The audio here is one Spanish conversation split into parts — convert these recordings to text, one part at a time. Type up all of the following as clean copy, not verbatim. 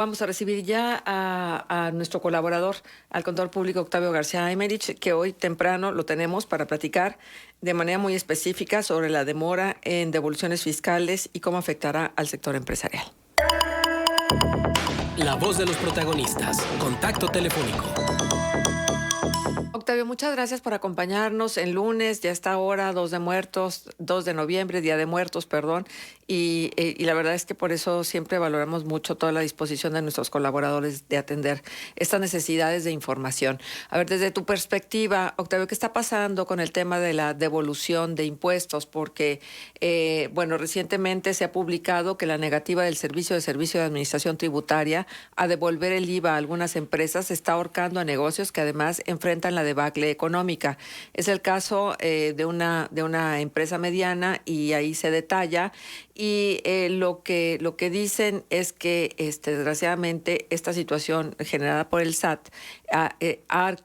Vamos a recibir ya a nuestro colaborador, al contador público Octavio García Aymerich, que hoy temprano lo tenemos para platicar de manera muy específica sobre la demora en devoluciones fiscales y cómo afectará al sector empresarial. La voz de los protagonistas. Contacto telefónico. Octavio, muchas gracias por acompañarnos en lunes, ya está ahora 2 de muertos, 2 de noviembre, Día de Muertos, perdón, y la verdad es que por eso siempre valoramos mucho toda la disposición de nuestros colaboradores de atender estas necesidades de información. A ver, desde tu perspectiva, Octavio, ¿qué está pasando con el tema de la devolución de impuestos? Porque, bueno, recientemente se ha publicado que la negativa del Servicio de Administración Tributaria a devolver el IVA a algunas empresas está ahorcando a negocios que además enfrentan la debacle económica. Es el caso de una empresa mediana y ahí se detalla y lo que dicen es que desgraciadamente esta situación generada por el SAT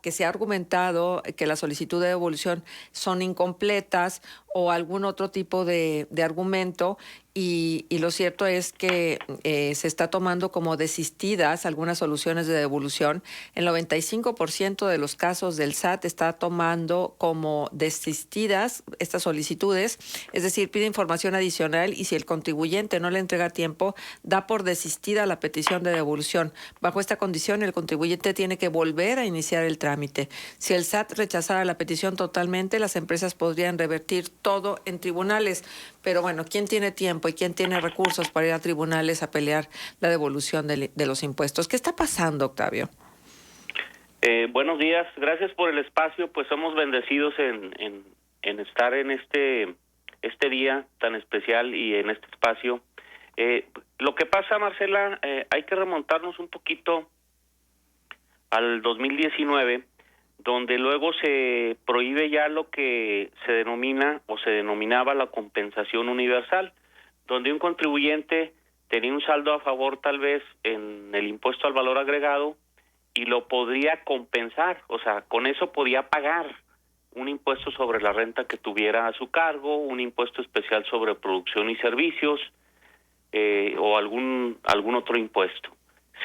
que se ha argumentado que la solicitud de devolución son incompletas o algún otro tipo de argumento. Y lo cierto es que se está tomando como desistidas algunas soluciones de devolución. El 95% de los casos del SAT está tomando como desistidas estas solicitudes, es decir, pide información adicional y si el contribuyente no le entrega a tiempo, da por desistida la petición de devolución. Bajo esta condición, el contribuyente tiene que volver a iniciar el trámite. Si el SAT rechazara la petición totalmente, las empresas podrían revertir todo en tribunales. Pero bueno, ¿quién tiene tiempo y quién tiene recursos para ir a tribunales a pelear la devolución de los impuestos? ¿Qué está pasando, Octavio? Buenos días, gracias por el espacio. Pues somos bendecidos en estar en este día tan especial y en este espacio. Lo que pasa, Marcela, hay que remontarnos un poquito al 2019, donde luego se prohíbe ya lo que se denomina o se denominaba la compensación universal, donde un contribuyente tenía un saldo a favor tal vez en el impuesto al valor agregado y lo podría compensar, o sea, con eso podía pagar un impuesto sobre la renta que tuviera a su cargo, un impuesto especial sobre producción y servicios o algún otro impuesto.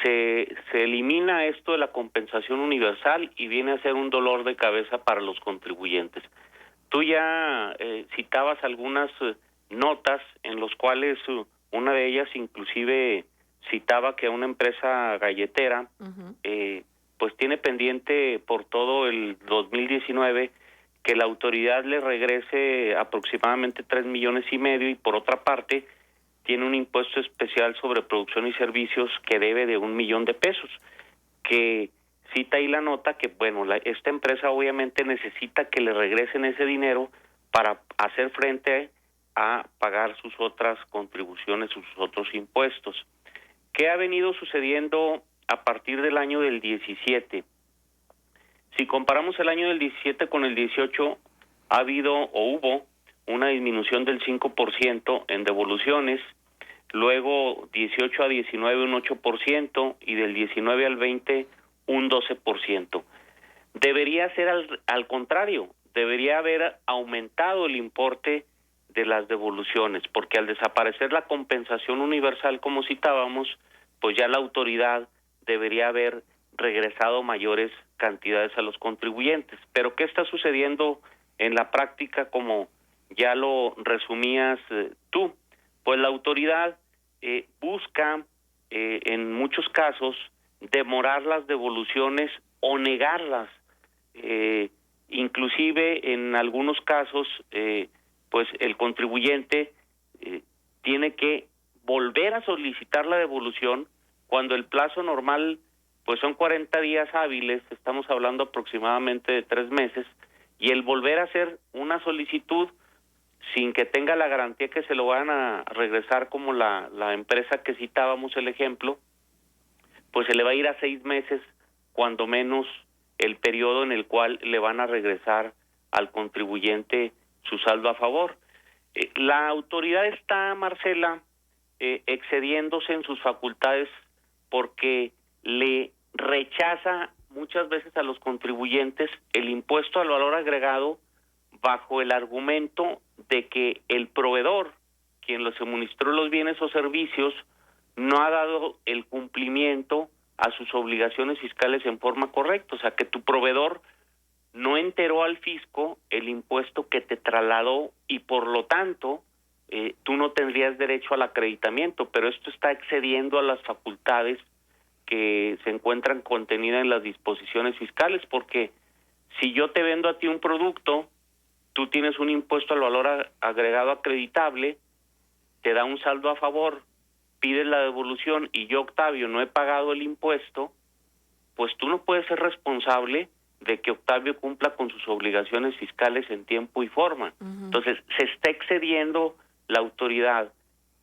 Se elimina esto de la compensación universal y viene a ser un dolor de cabeza para los contribuyentes. Tú ya citabas algunas notas en los cuales una de ellas inclusive citaba que una empresa galletera pues tiene pendiente por todo el 2019 que la autoridad le regrese aproximadamente 3,5 millones y por otra parte tiene un impuesto especial sobre producción y servicios que debe de 1 millón de pesos, que cita ahí la nota que, bueno, esta empresa obviamente necesita que le regresen ese dinero para hacer frente a pagar sus otras contribuciones, sus otros impuestos. ¿Qué ha venido sucediendo a partir del año del 17? Si comparamos el año del 17 con el 18, ha habido o hubo una disminución del 5% en devoluciones, luego 18 a 19 un 8% y del 19 al 20 un 12%. Debería ser al contrario, debería haber aumentado el importe de las devoluciones, porque al desaparecer la compensación universal, como citábamos, pues ya la autoridad debería haber regresado mayores cantidades a los contribuyentes. Pero ¿qué está sucediendo en la práctica, como ya lo resumías tú? Pues la autoridad busca en muchos casos demorar las devoluciones o negarlas. Inclusive en algunos casos pues el contribuyente tiene que volver a solicitar la devolución cuando el plazo normal pues son 40 días hábiles, estamos hablando aproximadamente de 3 meses, y el volver a hacer una solicitud sin que tenga la garantía que se lo van a regresar, como la empresa que citábamos el ejemplo, pues se le va a ir a 6 meses, cuando menos el periodo en el cual le van a regresar al contribuyente su saldo a favor. La autoridad está, Marcela, excediéndose en sus facultades porque le rechaza muchas veces a los contribuyentes el impuesto al valor agregado bajo el argumento de que el proveedor, quien les suministró los bienes o servicios, no ha dado el cumplimiento a sus obligaciones fiscales en forma correcta, o sea, que tu proveedor no enteró al fisco el impuesto que te trasladó y por lo tanto tú no tendrías derecho al acreditamiento, pero esto está excediendo a las facultades que se encuentran contenidas en las disposiciones fiscales, porque si yo te vendo a ti un producto, tú tienes un impuesto al valor agregado acreditable, te da un saldo a favor, pides la devolución y yo, Octavio, no he pagado el impuesto, pues tú no puedes ser responsable de que Octavio cumpla con sus obligaciones fiscales en tiempo y forma. Entonces, se está excediendo la autoridad.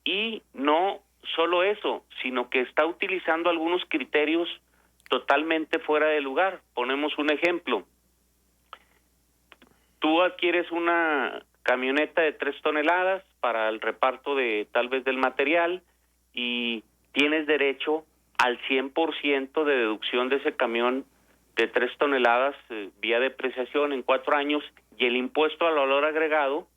Y no solo eso, sino que está utilizando algunos criterios totalmente fuera de lugar. Ponemos un ejemplo. Tú adquieres una camioneta de 3 toneladas para el reparto de tal vez del material y tienes derecho al 100% de deducción de ese camión de 3 toneladas vía depreciación en 4 años, y el impuesto al valor agregado,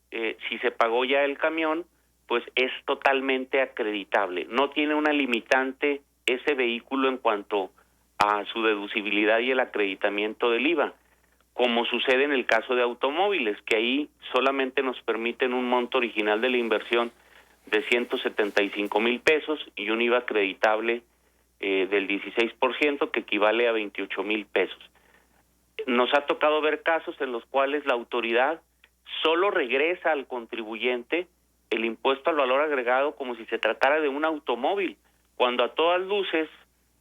si se pagó ya el camión, pues es totalmente acreditable. No tiene una limitante ese vehículo en cuanto a su deducibilidad y el acreditamiento del IVA, como sucede en el caso de automóviles, que ahí solamente nos permiten un monto original de la inversión de 175,000 pesos y un IVA acreditable del 16%, que equivale a 28,000 pesos. Nos ha tocado ver casos en los cuales la autoridad solo regresa al contribuyente el impuesto al valor agregado como si se tratara de un automóvil, cuando a todas luces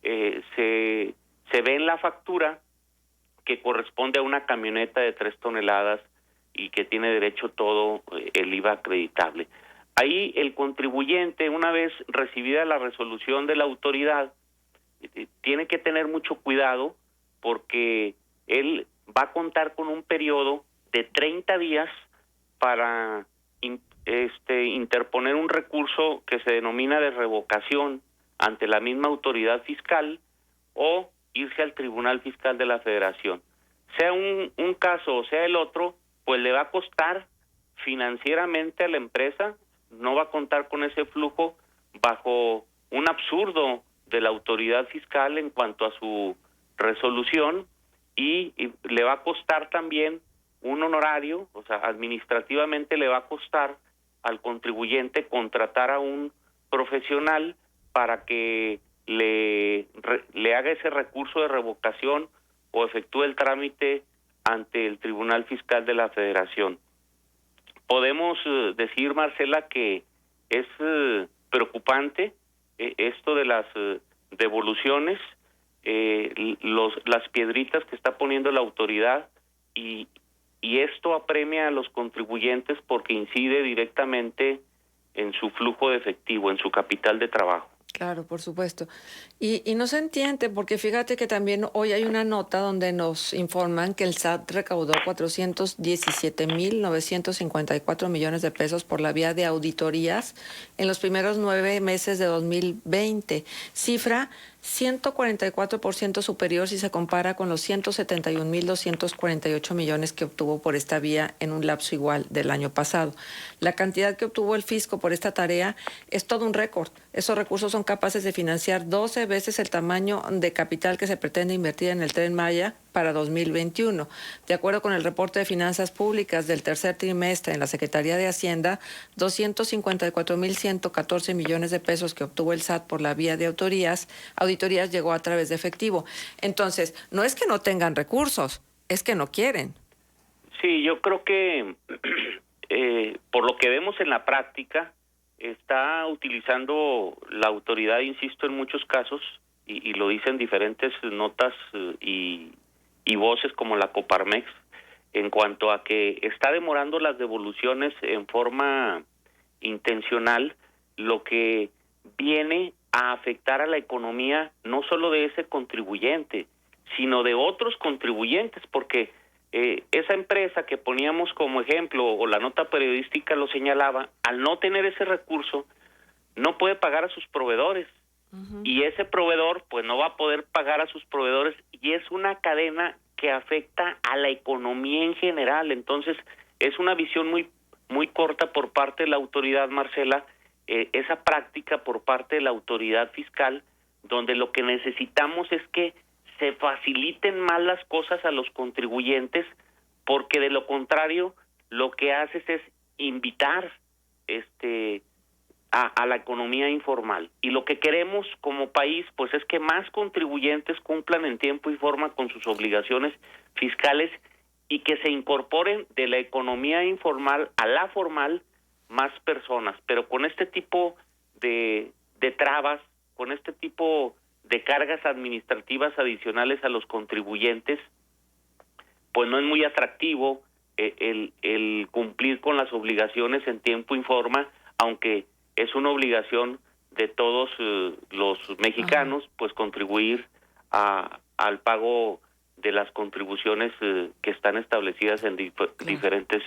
se ve en la factura que corresponde a una camioneta de 3 toneladas y que tiene derecho todo el IVA acreditable. Ahí el contribuyente, una vez recibida la resolución de la autoridad, tiene que tener mucho cuidado, porque él va a contar con un periodo de 30 días para interponer un recurso que se denomina de revocación ante la misma autoridad fiscal o irse al Tribunal Fiscal de la Federación. Sea un caso o sea el otro, pues le va a costar financieramente a la empresa, no va a contar con ese flujo bajo un absurdo de la autoridad fiscal en cuanto a su resolución, y le va a costar también un honorario, o sea, administrativamente le va a costar al contribuyente contratar a un profesional para que le haga ese recurso de revocación o efectúe el trámite ante el Tribunal Fiscal de la Federación. Podemos decir, Marcela, que es preocupante esto de las devoluciones, las piedritas que está poniendo la autoridad, y esto apremia a los contribuyentes porque incide directamente en su flujo de efectivo, en su capital de trabajo. Claro, por supuesto. Y no se entiende, porque fíjate que también hoy hay una nota donde nos informan que el SAT recaudó 417,954 millones de pesos por la vía de auditorías en los primeros 9 meses de 2020, cifra 144% superior si se compara con los 171,248 millones que obtuvo por esta vía en un lapso igual del año pasado. La cantidad que obtuvo el fisco por esta tarea es todo un récord. Esos recursos son capaces de financiar 12 veces el tamaño de capital que se pretende invertir en el Tren Maya para 2021. De acuerdo con el reporte de finanzas públicas del tercer trimestre en la Secretaría de Hacienda, 254,114 millones de pesos que obtuvo el SAT por la vía de auditorías llegó a través de efectivo. Entonces, no es que no tengan recursos, es que no quieren. Sí, yo creo que por lo que vemos en la práctica, está utilizando la autoridad, insisto, en muchos casos, y lo dicen diferentes notas y voces como la Coparmex, en cuanto a que está demorando las devoluciones en forma intencional, lo que viene a afectar a la economía no solo de ese contribuyente, sino de otros contribuyentes, porque esa empresa que poníamos como ejemplo, o la nota periodística lo señalaba, al no tener ese recurso, no puede pagar a sus proveedores. Y ese proveedor pues no va a poder pagar a sus proveedores, y es una cadena que afecta a la economía en general. Entonces es una visión muy corta por parte de la autoridad, Marcela, esa práctica por parte de la autoridad fiscal, donde lo que necesitamos es que se faciliten más las cosas a los contribuyentes, porque de lo contrario lo que haces es invitar a la economía informal. Y lo que queremos como país pues es que más contribuyentes cumplan en tiempo y forma con sus obligaciones fiscales y que se incorporen de la economía informal a la formal más personas. Pero con este tipo de trabas, con este tipo de cargas administrativas adicionales a los contribuyentes, pues no es muy atractivo el cumplir con las obligaciones en tiempo y forma, aunque es una obligación de todos los mexicanos, pues contribuir al pago de las contribuciones que están establecidas en diferentes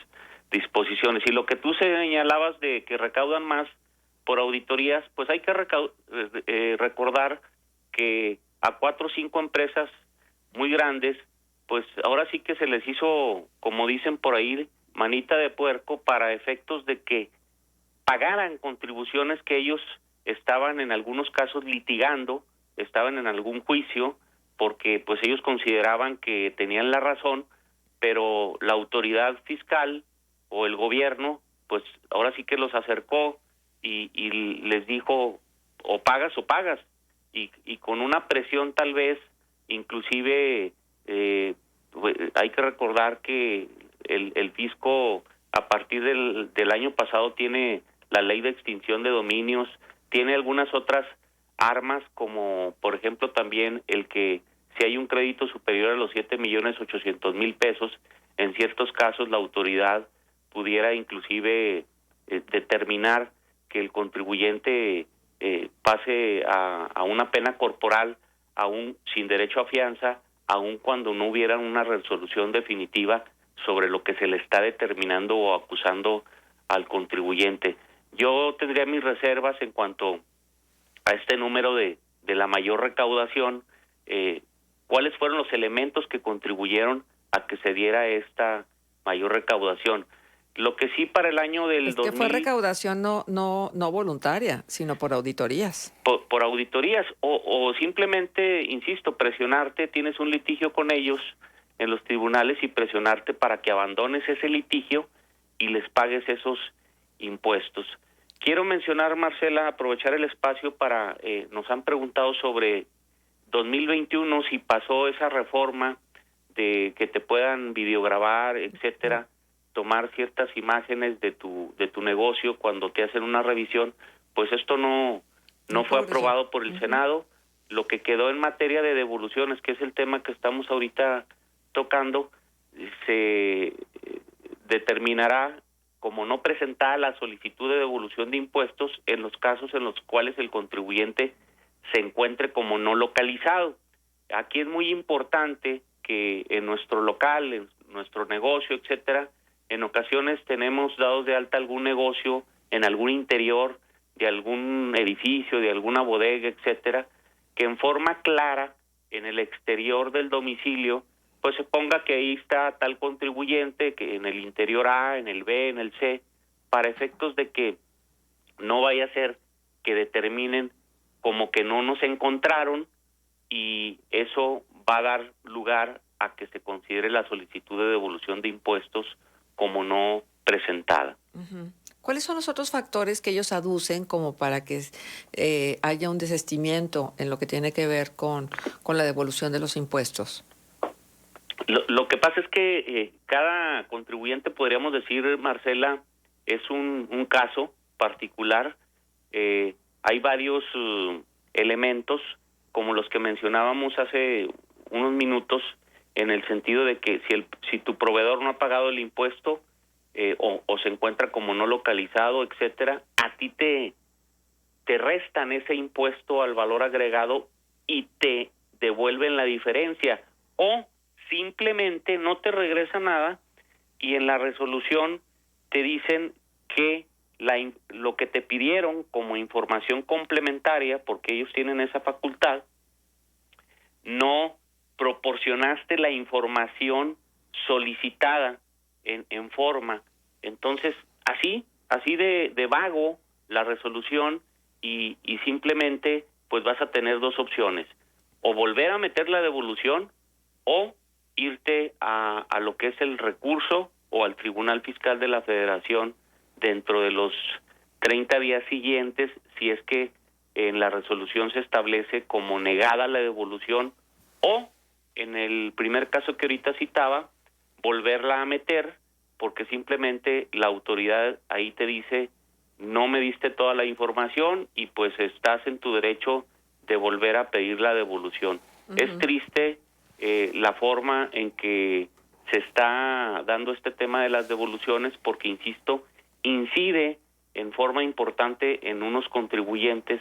disposiciones. Y lo que tú señalabas de que recaudan más por auditorías, pues hay que recordar que a 4 o 5 empresas muy grandes, pues ahora sí que se les hizo, como dicen por ahí, manita de puerco para efectos de que pagaran contribuciones que ellos estaban en algunos casos litigando, estaban en algún juicio, porque pues ellos consideraban que tenían la razón, pero la autoridad fiscal o el gobierno, pues ahora sí que los acercó y les dijo, o pagas, y con una presión tal vez, inclusive hay que recordar que el fisco a partir del año pasado tiene la ley de extinción de dominios, tiene algunas otras armas, como por ejemplo también el que si hay un crédito superior a los 7,800,000 pesos, en ciertos casos la autoridad pudiera inclusive determinar que el contribuyente pase a una pena corporal, aún sin derecho a fianza, aun cuando no hubiera una resolución definitiva sobre lo que se le está determinando o acusando al contribuyente. Yo tendría mis reservas en cuanto a este número de la mayor recaudación. ¿Cuáles fueron los elementos que contribuyeron a que se diera esta mayor recaudación? Lo que sí para el año del 2000... que fue recaudación no voluntaria, sino por auditorías. Por auditorías, o simplemente, insisto, presionarte, tienes un litigio con ellos en los tribunales y presionarte para que abandones ese litigio y les pagues esos impuestos. Quiero mencionar, Marcela, aprovechar el espacio para, nos han preguntado sobre 2021, si pasó esa reforma de que te puedan videograbar, etcétera, tomar ciertas imágenes de tu negocio cuando te hacen una revisión. Pues esto no fue aprobado por el Senado. Lo que quedó en materia de devoluciones, que es el tema que estamos ahorita tocando, se determinará como no presentada la solicitud de devolución de impuestos en los casos en los cuales el contribuyente se encuentre como no localizado. Aquí es muy importante que en nuestro local, en nuestro negocio, etcétera, en ocasiones tenemos dados de alta algún negocio en algún interior de algún edificio, de alguna bodega, etcétera, que en forma clara en el exterior del domicilio pues se ponga que ahí está tal contribuyente, que en el interior A, en el B, en el C, para efectos de que no vaya a ser que determinen como que no nos encontraron, y eso va a dar lugar a que se considere la solicitud de devolución de impuestos como no presentada. Uh-huh. ¿Cuáles son los otros factores que ellos aducen como para que haya un desistimiento en lo que tiene que ver con la devolución de los impuestos? Lo que pasa es que cada contribuyente, podríamos decir, Marcela, es un caso particular. Hay varios elementos, como los que mencionábamos hace unos minutos, en el sentido de que si tu proveedor no ha pagado el impuesto o se encuentra como no localizado, etcétera, a ti te restan ese impuesto al valor agregado y te devuelven la diferencia, o simplemente no te regresa nada y en la resolución te dicen que lo que te pidieron como información complementaria, porque ellos tienen esa facultad, no proporcionaste la información solicitada en forma. Entonces, así de vago la resolución y simplemente pues vas a tener dos opciones: o volver a meter la devolución o irte a lo que es el recurso o al Tribunal Fiscal de la Federación dentro de los 30 días siguientes, si es que en la resolución se establece como negada la devolución, o en el primer caso que ahorita citaba, volverla a meter, porque simplemente la autoridad ahí te dice: no me diste toda la información y pues estás en tu derecho de volver a pedir la devolución. Es triste la forma en que se está dando este tema de las devoluciones, porque, insisto, incide en forma importante en unos contribuyentes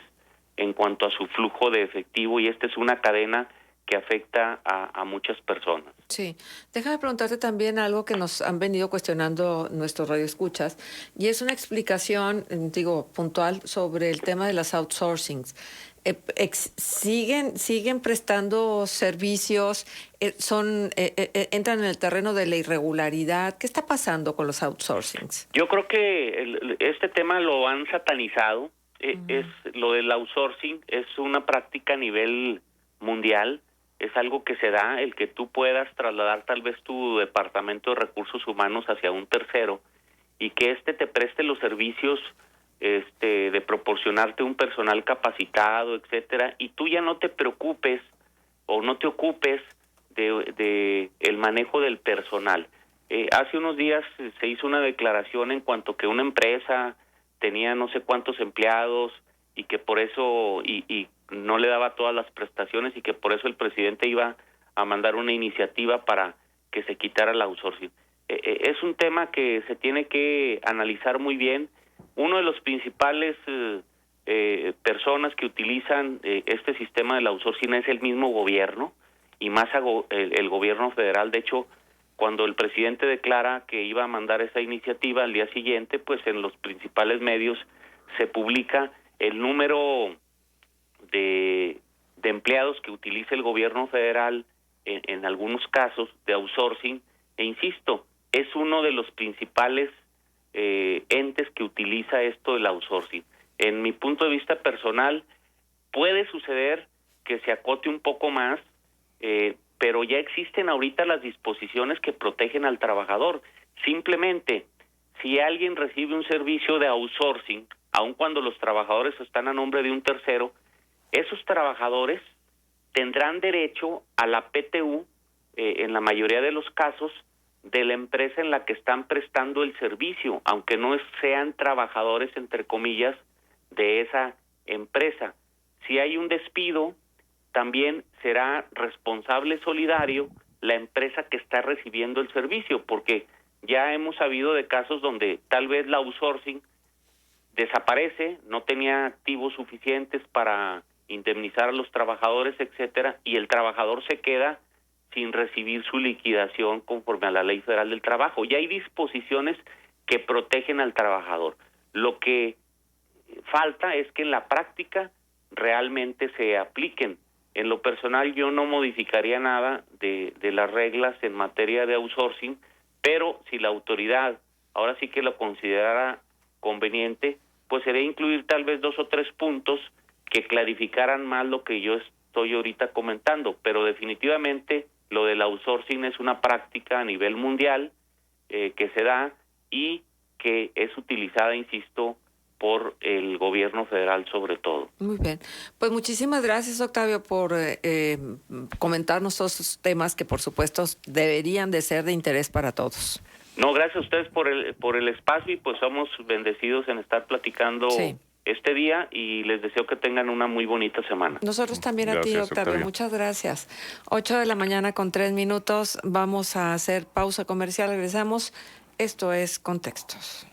en cuanto a su flujo de efectivo, y esta es una cadena que afecta a muchas personas. Sí, déjame preguntarte también algo que nos han venido cuestionando nuestros radioescuchas, y es una explicación, digo, puntual sobre el tema de las outsourcings. Siguen prestando servicios, entran en el terreno de la irregularidad. ¿Qué está pasando con los outsourcings? Yo creo que este tema lo han satanizado. Es lo del outsourcing, es una práctica a nivel mundial. Es algo que se da, el que tú puedas trasladar tal vez tu departamento de recursos humanos hacia un tercero y que te preste los servicios de proporcionarte un personal capacitado, etcétera, y tú ya no te preocupes o no te ocupes de el manejo del personal. Hace unos días se hizo una declaración en cuanto que una empresa tenía no sé cuántos empleados y que por eso y no le daba todas las prestaciones y que por eso el presidente iba a mandar una iniciativa para que se quitara el outsourcing. Es un tema que se tiene que analizar muy bien. Uno de los principales personas que utilizan este sistema del outsourcing es el mismo gobierno, y más el gobierno federal. De hecho, cuando el presidente declara que iba a mandar esa iniciativa, al día siguiente, pues en los principales medios se publica el número de empleados que utiliza el gobierno federal en algunos casos de outsourcing, e insisto, es uno de los principales entes que utiliza esto del outsourcing. En mi punto de vista personal, puede suceder que se acote un poco más, pero ya existen ahorita las disposiciones que protegen al trabajador. Simplemente, si alguien recibe un servicio de outsourcing, aun cuando los trabajadores están a nombre de un tercero, esos trabajadores tendrán derecho a la PTU, en la mayoría de los casos, de la empresa en la que están prestando el servicio, aunque no sean trabajadores, entre comillas, de esa empresa. Si hay un despido, también será responsable solidario la empresa que está recibiendo el servicio, porque ya hemos sabido de casos donde tal vez la outsourcing desaparece, no tenía activos suficientes para indemnizar a los trabajadores, etcétera, y el trabajador se queda sin recibir su liquidación conforme a la Ley Federal del Trabajo. Ya hay disposiciones que protegen al trabajador. Lo que falta es que en la práctica realmente se apliquen. En lo personal, yo no modificaría nada de las reglas en materia de outsourcing, pero si la autoridad ahora sí que lo considerara conveniente, pues sería incluir tal vez 2 o 3 puntos que clarificaran más lo que yo estoy ahorita comentando, pero definitivamente lo del outsourcing es una práctica a nivel mundial que se da y que es utilizada, insisto, por el gobierno federal sobre todo. Muy bien. Pues muchísimas gracias, Octavio, por comentarnos todos estos temas que, por supuesto, deberían de ser de interés para todos. No, gracias a ustedes por el espacio, y pues somos bendecidos en estar platicando este día, y les deseo que tengan una muy bonita semana. Nosotros también a ti, Octavio. Muchas gracias. 8:00 a.m. Vamos a hacer pausa comercial. Regresamos. Esto es Contextos.